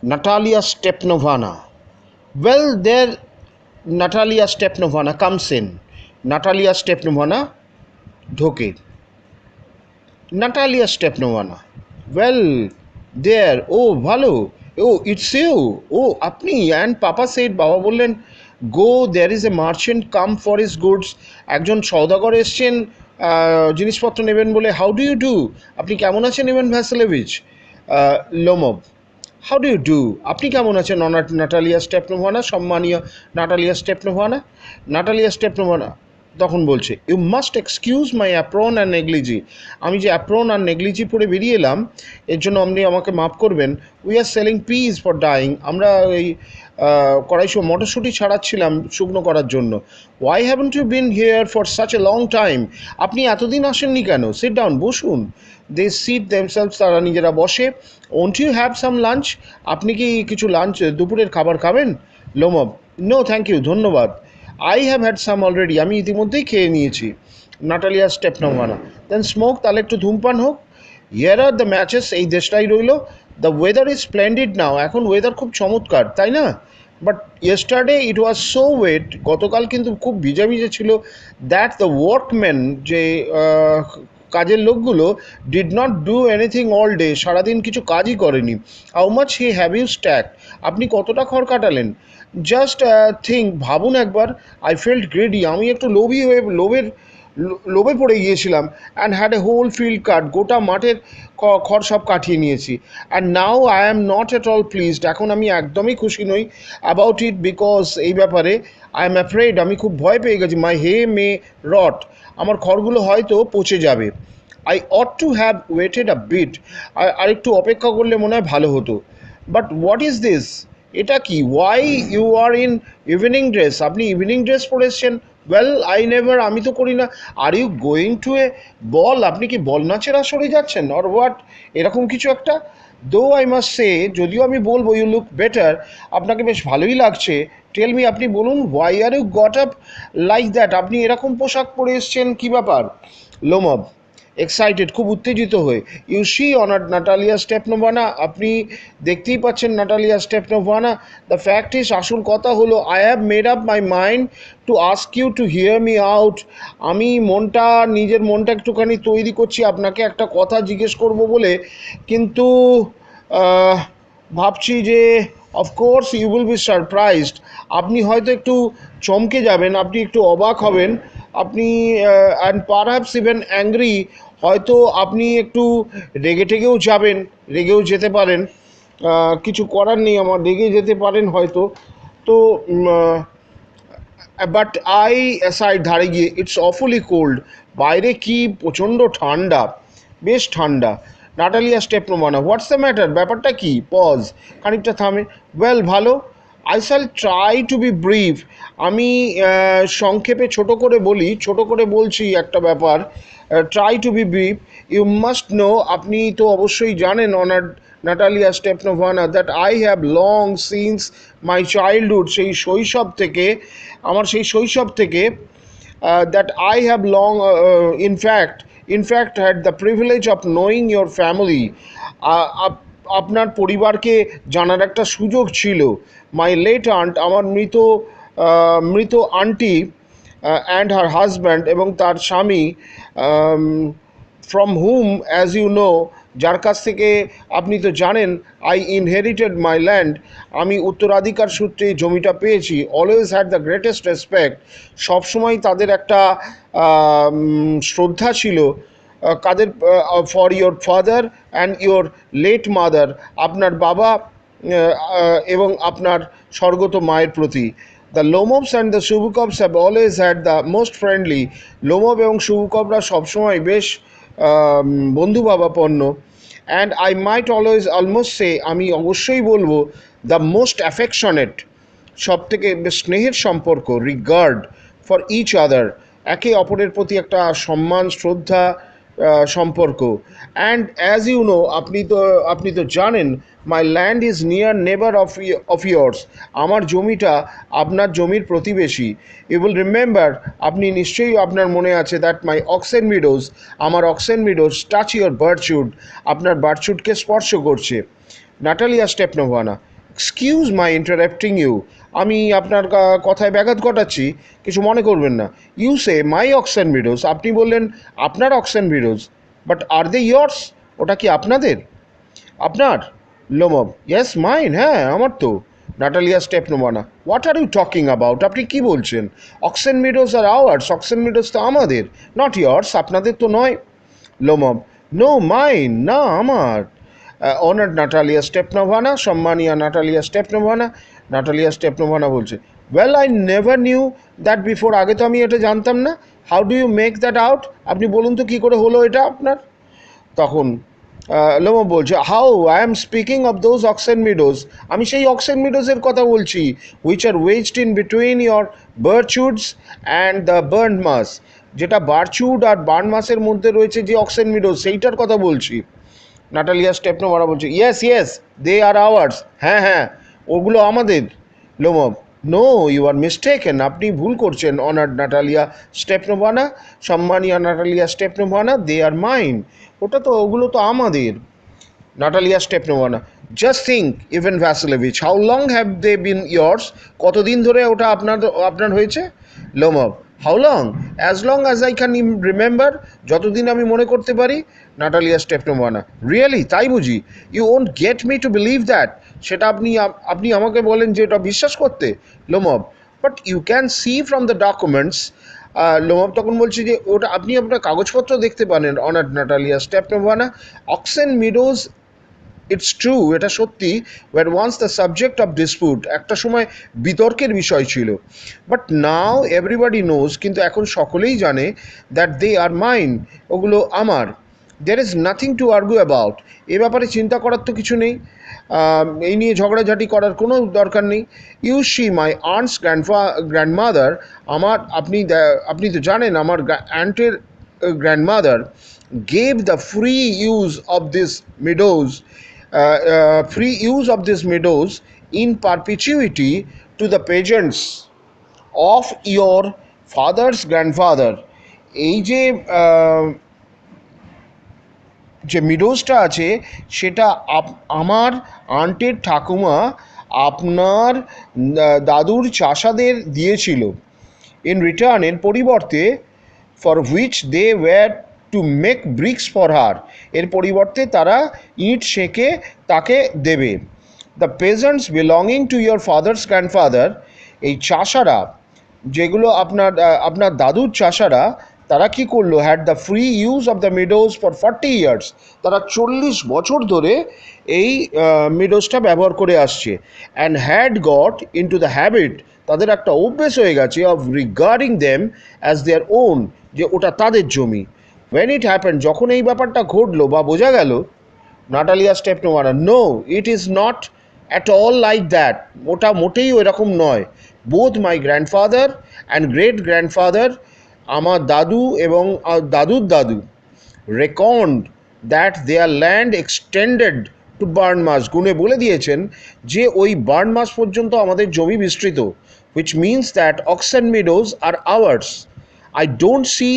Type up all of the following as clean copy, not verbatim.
Natalia Stepanovna. Well, there Natalia Stepanovna comes in. Natalia Stepanovna ঢোকে। Natalia Stepanovna. Well, there. Oh, ভালো। Oh, it's you. Oh, আপনি। And Papa said, বাবা বললেন, go, there is a merchant come for his goods. একজন সওদাগর এসছেন জিনিসপত্র নেবেন বলে। How do you do? আপনি কেমন আছেন Ivan Vasilevich? Lomov. How do you do? আপনি কেমন আছেন নাটালিয়া স্টেপানোভনা, সম্মানীয় নাটালিয়া স্টেপানোভনা? নাটালিয়া স্টেপানোভনা তখন বলছে, you must excuse my apron and negligee. আমি যে অ্যাপ্রন আর নেগলিজি পরে বেরিয়ে এলাম এর জন্য আপনি আমাকে মাফ করবেন। We are shelling peas for drying. আমরা এই কড়াইশো মটরশুঁটি ছাড়াচ্ছিলাম শুকনো করার জন্য। Why haven't you been here for such a long time? আপনি এতদিন আসেননি কেন? সিট ডাউন, বসুন। দে সিট দেমসেলভস, তারা নিজেরা বসে। Won't you have some lunch? আপনি কি কিছু লাঞ্চ, দুপুরের খাবার খাবেন? লোমব, নো থ্যাংক ইউ, ধন্যবাদ। I have had some already, আমি ইতিমধ্যেই খেয়ে নিয়েছি। নাটালিয়া স্টেপানোভনা, দেন স্মোক, তাহলে একটু ধূমপান হোক। হিয়ার আর দ্য ম্যাচেস, এই দেশটাই রইল। The weather is splendid now, এখন ওয়েদার খুব চমৎকার, তাই না? But yesterday it was so wet, গতকাল কিন্তু খুব ভিজে ভিজে ছিল। দ্যাট দ্য ওয়ার্কম্যান, যে কাজের লোকগুলো, did not do anything all day, সারাদিন কিছু কাজই করেনি। How much hay have you stack? আপনি কতটা খড় কাটালেন? জাস্ট থিঙ্ক, ভাবুন একবার। আই ফেল্ট গ্রেডি, আমি একটু লোভে পড়ে গিয়েছিলাম। And had a whole field cut, গোটা মাঠের খড় সব কাটিয়ে নিয়েছি। And now I am not at all pleased, এখন আমি একদমই খুশি নই অ্যাবাউট ইট, বিকজ এই ব্যাপারে আই এম অ্যাফ্রেড, আমি খুব ভয় পেয়ে গেছি। মাই হে মে রট, আমার খড়গুলো হয়তো পচে যাবে। I ought to have waited a bit, আর একটু অপেক্ষা করলে মনে হয় ভালো হতো। But what is this? এটা কি? Why you are in evening dress, আপনি ইভিনিং ড্রেস পরে এসছেন? ওয়েল, আই নেভার, আমি তো করি না। Are you going to a ball, আপনি কি বল নাচের আসরে যাচ্ছেন? অর হোয়াট, এরকম কিছু একটা। দো আই মাস্ট সে, যদিও আমি বলবো ইউ লুক বেটার, আপনাকে বেশ ভালোই লাগছে। টেল মি, আপনি বলুন, why are you got up like that, আপনি এরকম পোশাক পরে এসছেন, কী ব্যাপার? লোমব, এক্সাইটেড, খুব উত্তেজিত হয়ে। You see honour Natalia Stepanovna, আপনি দেখতেই পাচ্ছেন Natalia Stepanovna, the fact is, আসল কথা হলো, I have made up my mind to ask you to hear me out. আমি নিজের মনটা একটুখানি তৈরি করছি আপনাকে একটা কথা জিজ্ঞেস করব বলে, কিন্তু ভাবছি যে of course you will be surprised, আপনি হয়তো একটু চমকে যাবেন, আপনি একটু অবাক হবেন, আপনি অ্যান্ড পারহ্যাপস ইভেন অ্যাংরি, হয়তো আপনি একটু রেগেও যেতে পারেন। কিছু করার নেই আমার, রেগে যেতে পারেন হয়তো। তো বাট আই অ্যাসাইড, ধারে গিয়ে, ইটস অফুলি কোল্ড, বাইরে কি প্রচণ্ড ঠান্ডা, বেশ ঠান্ডা। Natalia Stepanovna, what's the matter, ব্যাপারটা কি? পজ, খানিকটা থামে। ওয়েল, ভালো। I shall try to be brief, আমি সংক্ষেপে ছোট করে বলছি একটা ব্যাপার। Try to be brief. You must know, আপনি তো অবশ্যই জানেন honour Natalia Stepanovna, that I have long since my childhood, সেই শৈশব থেকে that I have long, in fact had the privilege of knowing your family, আপনার পরিবারকে জানার একটা সুযোগ ছিল। মাই লেট আন্ট, আমার মৃত আন্টি, অ্যান্ড হার হাজব্যান্ড, এবং তার স্বামী, from whom as you know, যার কাছ থেকে আপনি তো জানেন, আই ইনহেরিটেড মাই ল্যান্ড, আমি উত্তরাধিকার সূত্রে জমিটা পেয়েছি। Always had the greatest respect, সবসময় তাদের একটা শ্রদ্ধা ছিল। কাদের? For your father and your late mother, আপনার বাবা এবং আপনার স্বর্গত মায়ের প্রতি। The Lomovs and the Chubukovs have always had the most friendly, Lomov এবং শুভুকবরা সবসময় বেশ বন্ধুভাবাপন্ন। And I might almost say, আমি অবশ্যই বলবো, দ্য মোস্ট অ্যাফেকশনেট, সব থেকে স্নেহের সম্পর্ক, রিগার্ড ফর ইচ আদার, একে অপরের প্রতি একটা সম্মান শ্রদ্ধা সম্পর্ক। অ্যান্ড অ্যাজ ইউ নো, আপনি তো জানেন, মাই ল্যান্ড ইজ নিয়ার নেবার অফ ইয়ার্স, আমার জমিটা আপনার জমির প্রতিবেশী। ইউ উইল রিমেম্বার, আপনি নিশ্চয়ই, আপনার মনে আছে, দ্যাট মাই অক্সেন মিডোজ, আমার oxen meadows touch your birchwood, আপনার বার্চুডকে স্পর্শ করছে। Natalia Stepanovna, excuse my interrupting you, আমি আপনার কথায় ব্যাঘাত ঘটাচ্ছি, কিছু মনে করবেন না। You say my oxen meadows, আপনি বললেন আপনার oxen meadows, but are they yours, ওটা কি আপনাদের, আপনার? লোমব, ইয়েস মাইন, হ্যাঁ আমার তো। Natalya Stepanovna, what are you talking about, আপনি কি বলছেন? Oxen meadows are ours, Oxen Meadows তো আমাদের, নট ইয়ার্স, আপনাদের তো নয়। লোমব, নো মাইন, না আমার। অনার্ড নাটালিয়া স্টেপনোভানা, সম্মানীয় নাটালিয়া স্টেপনোভানা। নাটালিয়া স্টেপনোভানা বলছে, well I never knew that before, আগে তো আমি এটা জানতাম না। How do you make that out, আপনি বলুন তো কী করে হলো এটা আপনার? তখন লোমো বলছে, how I am speaking of those Oxen Meadows, আমি সেই অক্সেন মিডোজের কথা বলছি, which are wedged in between your birchwoods and the Burnt Marsh, যেটা বার্চউড আর বার্ন মাসের মধ্যে রয়েছে যে অক্সেন মিডোজ, সেইটার কথা বলছি। নাটালিয়া স্টেপনোভারা বলছে, yes yes they are ours, হ্যাঁ হ্যাঁ ওগুলো আমাদের। Lomov, no you are mistaken, আপনি ভুল করছেন অনার্ড নাটালিয়া স্টেপনোভানা, সম্মানীয় নাটালিয়া স্টেপনোভানা, দে আর মাইন, ওটা তো ওগুলো তো আমাদের। Natalya Stepanovna, just think Ivan Vasilevich, how long have they been yours, কতদিন ধরে ওটা আপনার আপনার হয়েছে? Lomov, how long, as long as I can remember, যতদিন আমি মনে করতে পারি। নাটালিয়া স্টেপনোভানা, রিয়েলি, তাই বুঝি? You won't get me to believe that, সেটা আপনি আপনি আমাকে বলেন যে এটা বিশ্বাস করতে। Lomov, but you can see from the documents, Lomov তখন বলছে যে ওটা আপনি আপনার কাগজপত্র দেখতে পারেন honoured Natalya Stepanovna, Oxen Meadows, it's true, এটা সত্যি, were once the subject of dispute, একটা সময় বিতর্কের বিষয় ছিল, বাট নাও এভরিবডি নোজ, কিন্তু এখন সকলেই জানে, দ্যাট দে আর মাইন, ওগুলো আমার। There is nothing to argue about, এ ব্যাপারে চিন্তা করার তো কিছু নেই, এই নিয়ে ঝগড়াঝাটি করার কোনো দরকার নেই। You see my aunt's grandmother, আমার আপনি তো জানেন আমার অ্যান্টের grandmother gave the free use of these meadows in perpetuity to the peasants of your father's grandfather, এই যে যে মিডোজটা আছে সেটা আমার আন্টের ঠাকুমা আপনার দাদুর চাষাদের দিয়েছিল, ইন রিটার্ন, এর পরিবর্তে, for which they were to make bricks for her, এর পরিবর্তে তারা ইট সেঁকে তাকে দেবে। The peasants belonging to your father's grandfather, এই চাষারা যেগুলো আপনার দাদুর চাষারা, তারা কি করলো, had the free use of the meadows for 40 years, তারা 40 বছর ধরে এই মিডোজটা ব্যবহার করে আসছে, and had got into the habit, তাদের একটা অভ্যেস হয়ে গেছে, of regarding them as their own, যে ওটা তাদের জমি। ওয়েন ইট হ্যাপেন, যখন এই ব্যাপারটা ঘটলো বা বোঝা গেল, Natalya Stepanovna, no it is not at all like that, ওটা মোটেই এরকম নয়। Both my grandfather and great grandfather, আমার দাদু এবং দাদুর দাদু, reckoned that their land extended to Burnt Marsh, গুণে বলে দিয়েছেন যে ওই বার্ন মাস পর্যন্ত আমাদের জমি বিস্তৃত, which means that oxen meadows are ours. I don't see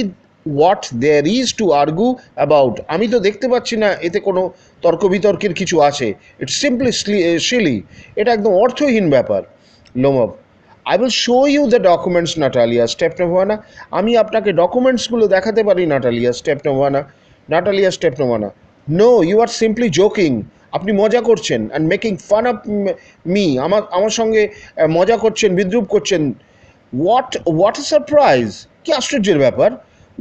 what there is to argue about, আমি তো দেখতে পাচ্ছি না এতে কোনো তর্ক বিতর্কের কিছু আছে, ইটস সিম্পলি সিলি, এটা একদম অর্থহীন ব্যাপার। Lomov, I will show you the documents Natalya Stepanovna, আমি আপনাকে ডকুমেন্টসগুলো দেখাতে পারি Natalya Stepanovna. Natalia Stepanovna, no you are simply joking, আপনি মজা করছেন, and making fun of me, আমার সঙ্গে মজা করছেন, বিদ্রুপ করছেন। হোয়াট এ সারপ্রাইজ, কি আশ্চর্যের ব্যাপার।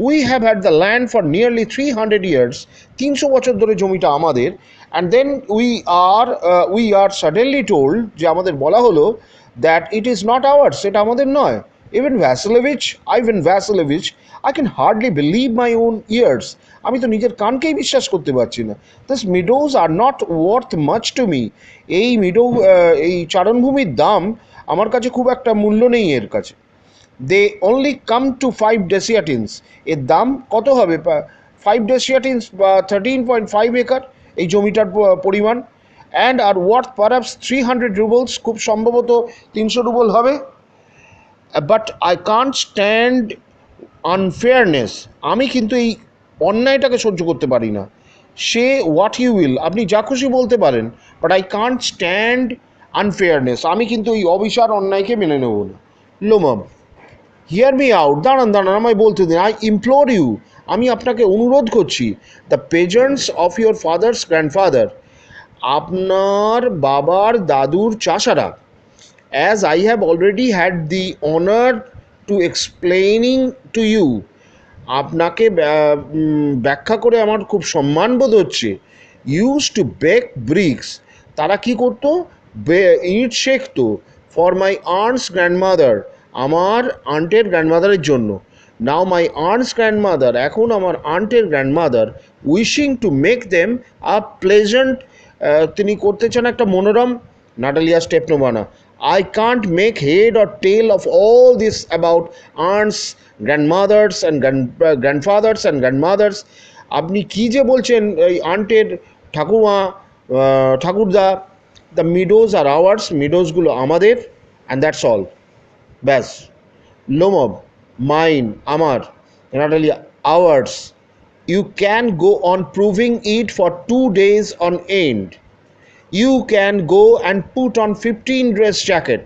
We have had the land for nearly 300 years, 300 বছর ধরে জমিটা আমাদের, and then we are suddenly told, যে আমাদের বলা হলো, that it is not ours, সেটা আমাদের নয়। Ivan Vasilevich, I can hardly believe my own ears, আমি তো নিজের কানকেই বিশ্বাস করতে পারছি না। This meadows are not worth much to me, এই চারণভূমির দাম আমার কাছে খুব একটা মূল্য নেই এর কাছে। দে অনলি কাম টু 5 ডেসিয়াটিন্স, এর দাম কত হবে? 5 ডেসিয়াটিন্স বা 13.5 একর এই জমিটার পরিমাণ, and are worth perhaps 300 roubles, খুব সম্ভবত 300 রুবল হবে। But I can't stand unfairness, আমি কিন্তু এই অন্যায়টাকে সহ্য করতে পারি না। সে হোয়াট ইউ উইল, আপনি যা খুশি বলতে পারেন, but I can't stand unfairness, আমি কিন্তু এই অবিচার অন্যায়কে মেনে নেব না। লোমব, হিয়ার মি আউট, দাঁড়ান দাঁড়ান, আমায় বলতে দিন। আই ইমপ্লোর ইউ, আমি আপনাকে অনুরোধ করছি। The peasants of your father's grandfather, আপনার বাবার দাদুর চাষারা, as I have already had the honour to explaining to you, আপনাকে ব্যাখ্যা করে আমার খুব সম্মানবোধ হচ্ছে। ইউজ টু বেক ব্রিক্স, তারা কি করতো, ইট শেখতো। ফর মাই আন্টস গ্র্যান্ডমাদার, আমার আন্টের গ্র্যান্ডমাদারের জন্য। নাও মাই আন্টস গ্র্যান্ডমাদার, এখন আমার আন্টের grandmother, wishing to make them a pleasant, তিনি করতে চান একটা মনোরম। Natalya Stepanovna, I can't make head or tail of all this about aunts, grandmothers and grandfathers and grandmothers. আপনি কি যে বলছেন এই আন্টের ঠাকুমা ঠাকুরদা, দ্য মিডোজ আর আওয়ার্স, মিডোজগুলো আমাদের, অ্যান্ড দ্যাটস অল, ব্যাস। লোমব, মাইন আমার, Natalia ours, you can go on proving it for 2 days on end. You can go and put on 15 dress jacket,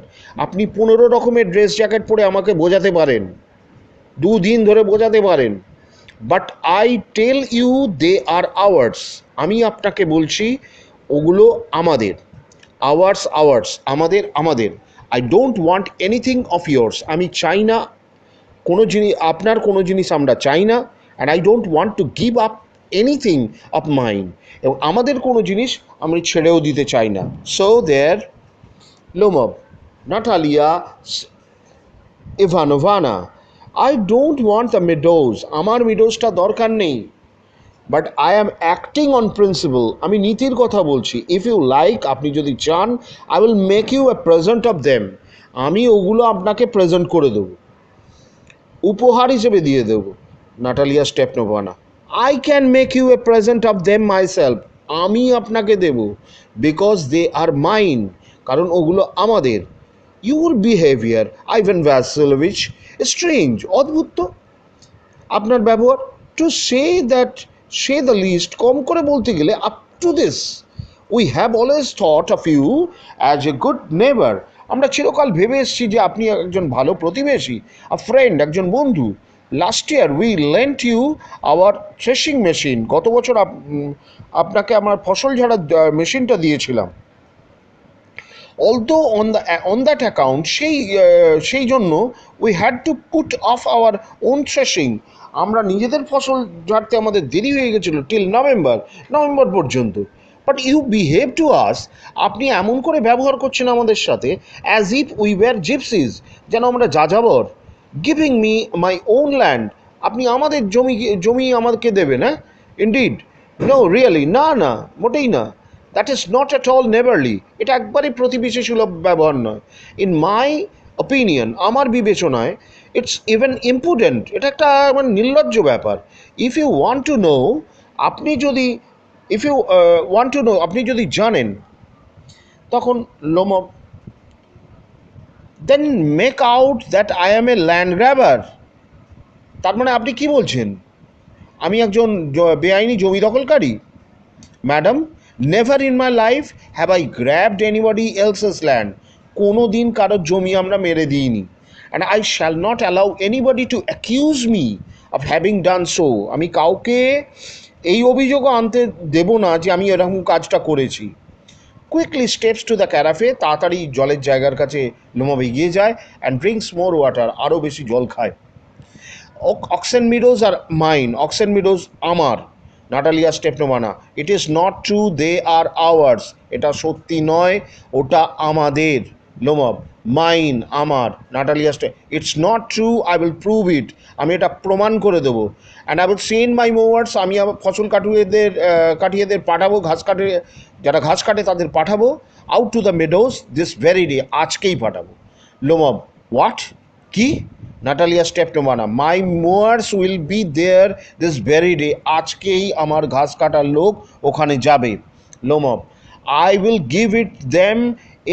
আপনি 15 রকমের ড্রেস জ্যাকেট পরে আমাকে বোঝাতে পারেন, 2 দিন ধরে বোঝাতে পারেন। But I tell you they are ours, আমি আপনাকে বলছি ওগুলো আমাদের। আওয়ার্স আওয়ার্স, আমাদের আমাদের। I don't want anything of yours, আমি চাই না কোনো জিনিস, আপনার কোনো জিনিস আমরা চাই না। And I don't want to give up anything of mine, এবং আমাদের কোনো জিনিস আমি ছেড়েও দিতে চাই না। So there, Lomov, Natalya Ivanovna, I don't want the meadows, আমার মিডোজটা দরকার নেই। But I am acting on principle, আমি নীতির কথা বলছি। ইফ ইউ লাইক, আপনি যদি চান, I will make you a present of them, আমি ওগুলো আপনাকে প্রেজেন্ট করে দেবো, উপহার হিসেবে দিয়ে দেবো। Natalya Stepanovna, I can make you a present of them myself, আমি আপনাকে দেব, বিকজ দে আর মাইন, কারণ ওগুলো আমাদের। Your behaviour Ivan Vasilevich strange, অদ্ভুত তো আপনার ব্যবহার। To say that, say the least, কম করে বলতে গেলে, up to this we have always thought of you as a good neighbour, আমরা চিরকাল ভেবে এসেছি যে আপনি একজন ভালো প্রতিবেশী, আ ফ্রেন্ড, একজন বন্ধু। Last year we lent you our threshing machine, গত বছর আপনাকে আমার ফসল ঝাড়ার মেশিনটা দিয়েছিলাম। অলদো অন দ্যাট অ্যাকাউন্ট, সেই জন্য we had to put off our own threshing, আমরা নিজেদের ফসল ঝাড়তে আমাদের দেরি হয়ে গেছিলো টিল নভেম্বর পর্যন্ত। But you behave to us, আপনি এমন করে ব্যবহার করছেন আমাদের সাথে, as if we were gypsies, যেন আমরা যাযাবর। Giving me my own land, আপনি আমাদের জমি আমাদেরকে দেবেন, হ্যাঁ? ইনডিড, নো রিয়েলি, না না, মোটেই না। That is not at all neighbourly, এটা একবারই প্রতিবেশী সুলভ ব্যবহার নয়। ইন মাই অপিনিয়ন, আমার বিবেচনায়, ইটস ইভেন ইম্পুডেন্ট, এটা একটা মানে নির্লজ্জ ব্যাপার। If you want to know, আপনি যদি, if you want to know, আপনি যদি জানেন, তখন Lomov, then make out that I am a land grabber, তার মানে আপনি কি বলছেন, আমি একজন বেআইনি জমি দখলকারী? Madam, never in my life have I grabbed anybody else's land, কোনো দিন কারোর জমি আমরা মেরে দিইনি। And I shall not allow anybody to accuse me of having done so, আমি কাউকে এই অভিযোগও আনতে দেব না যে আমি এরকম কাজটা করেছি। কুইকলি স্টেপস টু দ্য ক্যারাফে, তাড়াতাড়ি জলের জায়গার কাছে লোমব এগিয়ে যায়, অ্যান্ড ড্রিঙ্কস মোর ওয়াটার, আরও বেশি জল খায়। Oxen meadows are mine, oxen meadows আমার। Natalia Stepanovna, it is not true, they are ours, এটা সত্যি নয়, ওটা আমাদের। লোমব, মাইন আমার। Natalya it's not true, I will prove it, আমি এটা প্রমাণ করে দেবো। And I will send my mowers, আমি আমার ফসল কাটিয়েদের পাঠাবো, যারা ঘাস কাটে তাদের পাঠাবো, out to the meadows this very day, আজকেই পাঠাবো। লোমব, হোয়াট, কি? Natalya Stepanovna, my mowers will be there this very day, আজকেই আমার ঘাস কাটার লোক ওখানে যাবে। Lomov, I will give it them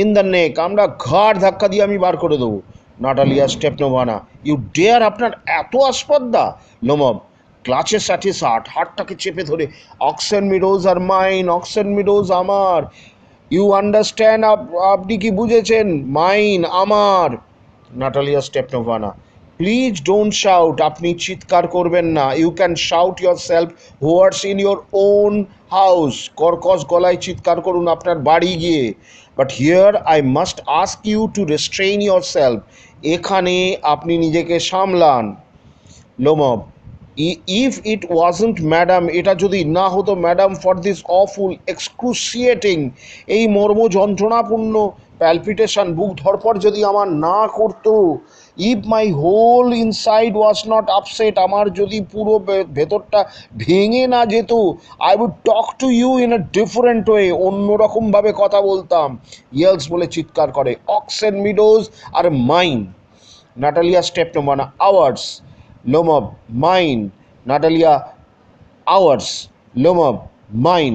in the neck, আমরা ঘাড় ধাক্কা দিয়ে আমি বার করে দেবো। নাটালিয়া স্টেপনোভানা, ইউ ডেয়ার, আপনার এত আসপদ্দা? লোমব, ক্লাচে স্যাটিসাট, হাতটাকে চেপে ধরে, oxen meadows are mine, oxen meadows আমার। ইউ আন্ডারস্ট্যান্ড, আপনি কি বুঝেছেন? মাইন, আমার। Natalia Stepanovna, please don't shout, আপনি চিৎকার করবেন না। You can shout yourself what's in your own house, কর্কশ গলায় চিৎকার করুন আপনার বাড়ি গিয়ে। But here I must ask you to restrain yourself, এখানে আপনি নিজেকে সামলান। Lomov, if it wasn't madam, এটা যদি না হতো ম্যাডাম, ফর দিস অফুল এক্সক্রুসিয়েটিং, এই মর্ম যন্ত্রণাপূর্ণ প্যালপিটেশন, বুক ধরপড় যদি আমার না করতো, if my whole inside was not upset, আমার যদি পুরো ভেতরটা ভেঙে না যেত, I would talk to you in a different way, অন্যরকমভাবে কথা বলতাম। ইয়েলস বলে চিৎকার করে, Oxen meadows are mine. Natalya Stepanovna, ours. Lomov, mine. Natalya, ours. Lomov, mine.